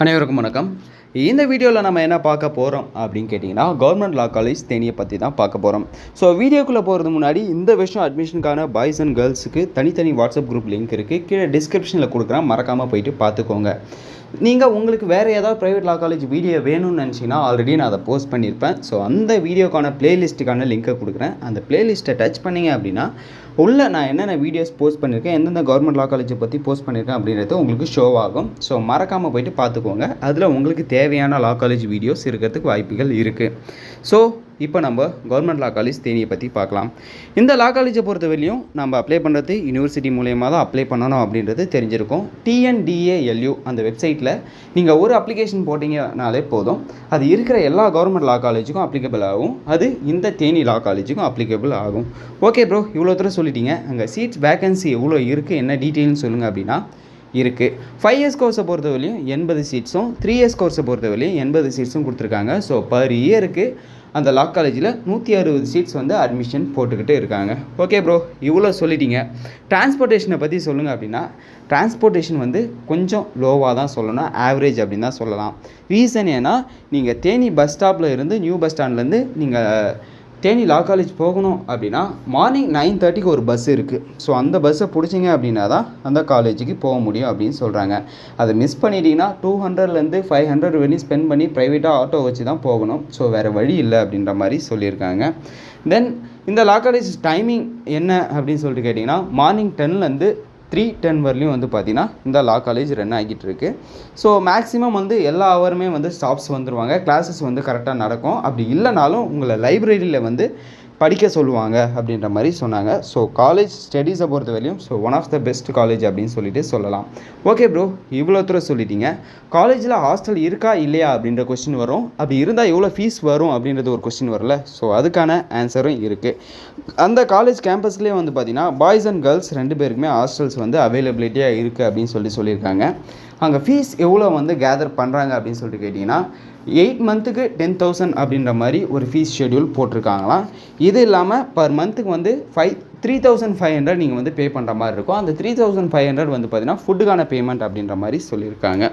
அனைவருக்கும் வணக்கம். இந்த வீடியோவில் நம்ம என்ன பார்க்க போகிறோம் அப்படின்னு கேட்டிங்கன்னா, கவர்மெண்ட் லா காலேஜ் தேனியை பற்றி தான் பார்க்க போகிறோம். ஸோ வீடியோக்குள்ளே போகிறது முன்னாடி இந்த வருஷம் அட்மிஷனுக்கான பாய்ஸ் அண்ட் கேர்ள்ஸுக்கு தனித்தனி வாட்ஸ்அப் குரூப் லிங்க் இருக்குது, கீழே டிஸ்கிரிப்ஷனில் கொடுக்குறேன், மறக்காமல் போயிட்டு பார்த்துக்கோங்க. நீங்கள் உங்களுக்கு வேறு ஏதாவது ப்ரைவேட் லா காலேஜ் வீடியோ வேணும்னு நினச்சிங்கன்னா ஆல்ரெடி நான் அதை போஸ்ட் பண்ணியிருப்பேன். ஸோ அந்த வீடியோக்கான ப்ளேலிஸ்ட்டுக்கான லிங்க்கை கொடுக்குறேன். அந்த ப்ளேலிஸ்ட்டை டச் பண்ணிங்க அப்படின்னா உள்ளே நான் என்னென்ன வீடியோஸ் போஸ்ட் பண்ணியிருக்கேன், எந்தெந்த கவர்மெண்ட் லா காலேஜை பற்றி போஸ்ட் பண்ணியிருக்கேன் அப்படின்றது உங்களுக்கு ஷோ ஆகும். ஸோ மறக்காமல் போய்ட்டு பார்த்துக்கோங்க. அதில் உங்களுக்கு தேவையான லா காலேஜ் வீடியோஸ் இருக்கிறதுக்கு வாய்ப்புகள் இருக்குது. ஸோ இப்போ நம்ம கவர்மெண்ட் லா காலேஜ் தேனியை பற்றி பார்க்கலாம். இந்த லா காலேஜை பொறுத்தவரையிலையும் நம்ம அப்ளை பண்ணுறது யூனிவர்சிட்டி மூலயமா தான் அப்ளை பண்ணணும் அப்படின்றது தெரிஞ்சிருக்கும். TNDALU அந்த வெப்சைட்டில் நீங்கள் ஒரு அப்ளிகேஷன் போட்டிங்கனாலே போதும், அது இருக்கிற எல்லா கவர்மெண்ட் லா காலேஜுக்கும் அப்ளிகபிள் ஆகும். அது இந்த தேனி லா காலேஜுக்கும் அப்ளிகபிள் ஆகும். ஓகே ப்ரோ, இவ்வளோ தூரம் சொல்லிட்டீங்க. அங்கே சீட்ஸ் வேகன்சி எவ்வளோ இருக்குது, என்ன டீட்டெயில்னு சொல்லுங்கள் அப்படின்னா இருக்குது. 5 இயர்ஸ் கோர்ஸை பொறுத்தவரையிலையும் 80 சீட்ஸும், 3 இயர்ஸ் கோர்ஸை பொறுத்தவரையிலையும் 80 சீட்ஸும் கொடுத்துருக்காங்க. ஸோ பர் இயருக்கு அந்த லா காலேஜில் 160 சீட்ஸ் வந்து அட்மிஷன் போட்டுக்கிட்டு இருக்காங்க. ஓகே ப்ரோ, இவ்வளோ சொல்லிட்டீங்க. டிரான்ஸ்போர்ட்டேஷனை பற்றி சொல்லுங்கள் அப்படின்னா, டிரான்ஸ்போர்ட்டேஷன் வந்து கொஞ்சம் லோவாக தான் சொல்லணும், ஆவரேஜ் அப்படின்னு தான் சொல்லலாம். ரீசன் ஏன்னா, நீங்கள் தேனி பஸ் ஸ்டாப்பில் இருந்து நியூ பஸ் ஸ்டாண்ட்லேருந்து நீங்கள் தேனி லா காலேஜ் போகணும் அப்படின்னா மார்னிங் 9:30க்கு ஒரு பஸ் இருக்குது. ஸோ அந்த பஸ்ஸை பிடிச்சிங்க அப்படின்னா தான் அந்த காலேஜுக்கு போக முடியும் அப்படின்னு சொல்கிறாங்க. அதை மிஸ் பண்ணிட்டீங்கன்னா 200லேருந்து 500 வரையும் ஸ்பெண்ட் பண்ணி ப்ரைவேட்டாக ஆட்டோ வச்சு தான் போகணும். ஸோ வேறு வழி இல்லை அப்படின்ற மாதிரி சொல்லியிருக்காங்க. தென் இந்த லா காலேஜ் டைமிங் என்ன அப்படின்னு சொல்லிட்டு கேட்டிங்கன்னா, மார்னிங் 10லேருந்து 3:10 வரலையும் வந்து பார்த்திங்கன்னா இந்த லா காலேஜ் ரன் ஆகிட்டு இருக்கு. ஸோ மேக்ஸிமம் வந்து எல்லா ஹவருமே வந்து ஸ்டாஃப்ஸ் வந்துடுவாங்க, கிளாஸஸ் வந்து கரெக்டாக நடக்கும். அப்படி இல்லைனாலும் உங்களை லைப்ரரியில் வந்து படிக்க சொல்லுவாங்க அப்படின்ற மாதிரி சொன்னாங்க. ஸோ காலேஜ் ஸ்டடீஸை பொறுத்த வரையும் one of the best college அப்படின்னு சொல்லிட்டு சொல்லலாம். ஓகே ப்ரோ, இவ்வளோ தூரம் சொல்லிட்டீங்க. காலேஜில் ஹாஸ்டல் இருக்கா இல்லையா அப்படின்ற கொஸ்டின் வரும். அப்படி இருந்தால் எவ்வளோ ஃபீஸ் வரும் அப்படின்றது ஒரு கொஸ்டின் வரல. ஸோ அதுக்கான ஆன்சரும் இருக்குது. அந்த காலேஜ் கேம்பஸ்லேயே வந்து பார்த்திங்கன்னா பாய்ஸ் அண்ட் கேர்ள்ஸ் 2 பேருக்குமே ஹாஸ்டல்ஸ் வந்து அவைலபிலிட்டியாக இருக்குது அப்படின்னு சொல்லியிருக்காங்க. அங்கே ஃபீஸ் எவ்வளோ வந்து கேதர் பண்ணுறாங்க அப்படின்னு சொல்லிட்டு கேட்டிங்கன்னா, 8 மந்த்துக்கு 10,000 அப்படின்ற மாதிரி ஒரு ஃபீஸ் ஷெட்யூல் போட்டிருக்காங்களாம். இது இல்லாமல் பர் மந்த்துக்கு வந்து 3,500 நீங்கள் வந்து பே பண்ணுற மாதிரி இருக்கும். அந்த 3,500 வந்து பார்த்திங்கன்னா ஃபுட்டுக்கான பேமெண்ட் அப்படின்ற மாதிரி சொல்லியிருக்காங்க.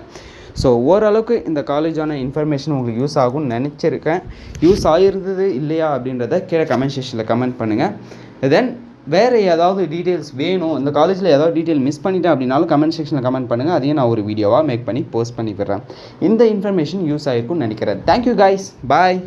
ஸோ ஓரளவுக்கு இந்த காலேஜான இன்ஃபர்மேஷன் உங்களுக்கு யூஸ் ஆகும்னு நினச்சிருக்கேன். யூஸ் ஆகிருந்தது இல்லையா அப்படின்றத கீழே கமெண்ட் செக்ஷனில் கமெண்ட் பண்ணுங்கள். தென் வேறு ஏதாவது டீட்டெயில்ஸ் வேணும், இந்த காலேஜில் ஏதாவது டீட்டெயில் மிஸ் பண்ணிட்டேன் அப்படின்னாலும் கமெண்ட் செக்ஷனில் கமெண்ட் பண்ணுங்கள். அதையும் நான் ஒரு வீடியோவாக மேக் பண்ணி போஸ்ட் பண்ணி விடுறேன். இந்த இன்ஃபர்மேஷன் யூஸ் ஆகிருக்கும்னு நினைக்கிறேன். தேங்க்யூ கைஸ், பாய்.